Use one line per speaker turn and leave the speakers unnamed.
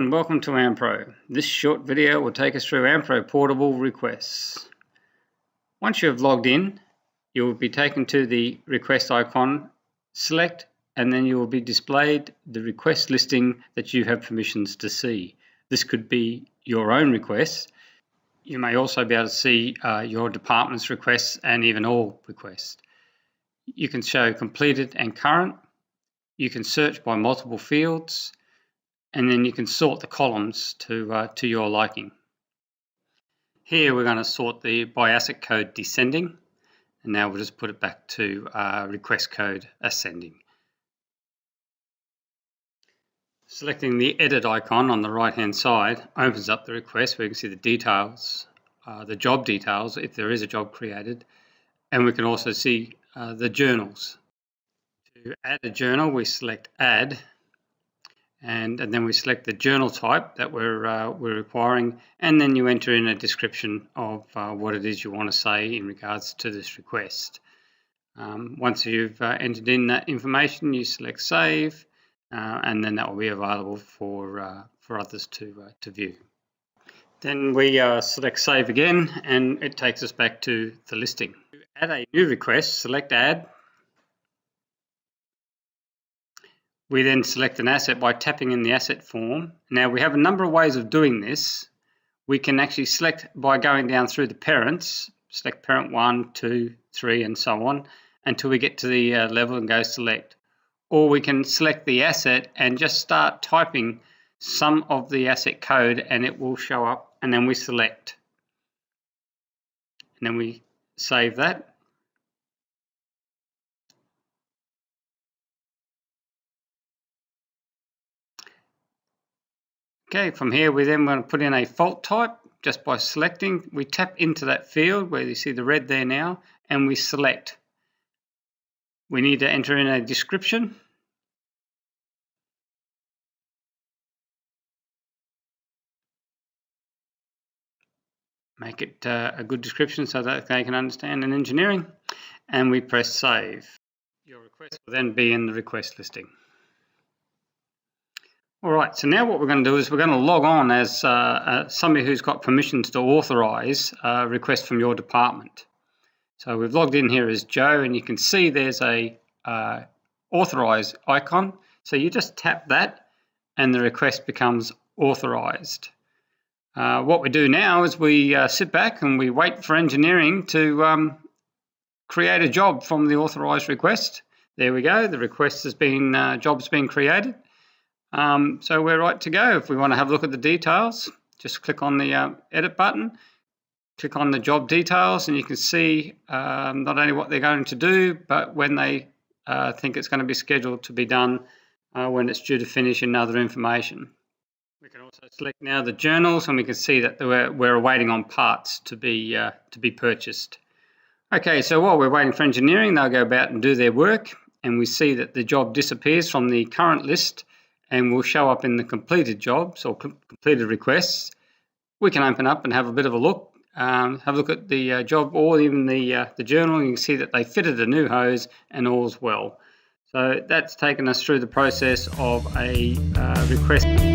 and welcome to AMPRO. This short video will take us through AMPRO portable requests. Once you have logged in, you will be taken to the request icon, select, and then you will be displayed the request listing that you have permissions to see. This could be your own requests. You may also be able to see your department's requests and even all requests. You can show completed and current. You can search by multiple fields, and then you can sort the columns to your liking. Here we're going to sort by asset code descending, and now we'll just put it back to request code ascending. Selecting the edit icon on the right hand side opens up the request where you can see the details, the job details if there is a job created, and we can also see the journals. To add a journal, we select add, and then we select the journal type that we're requiring, and then you enter in a description of what it is you want to say in regards to this request. Once you've entered in that information, you select save, and then that will be available for others to view. Then we select save again, and it takes us back to the listing. To add a new request, select add. We then select an asset by tapping in the asset form. Now we have a number of ways of doing this. We can actually select by going down through the parents, select parent 1, 2, 3 and so on until we get to the level and go select. Or we can select the asset and just start typing some of the asset code and it will show up, and then we select. And then we save that. Okay, from here we then want to put in a fault type just by selecting. We tap into that field where you see the red there now, and we select. We need to enter in a description. Make it a good description so that they can understand in engineering, and we press save. Your request will then be in the request listing. All right, so now what we're going to do is we're going to log on as somebody who's got permissions to authorize a request from your department. So we've logged in here as Joe, and you can see there's a authorize icon. So you just tap that and the request becomes authorized. What we do now is we sit back and we wait for engineering to create a job from the authorized request. There we go, the request has been, job's been created. So we're right to go. If we want to have a look at the details, just click on the edit button, click on the job details, and you can see not only what they're going to do, but when they think it's going to be scheduled to be done, when it's due to finish, and other information. We can also select now the journals, and we can see that we're waiting on parts to be purchased. Okay, so while we're waiting for engineering, they'll go about and do their work, and we see that the job disappears from the current list and will show up in the completed jobs or completed requests. We can open up and have a bit of a look, have a look at the job or even the journal, and you can see that they fitted a new hose and all's well. So that's taken us through the process of a request.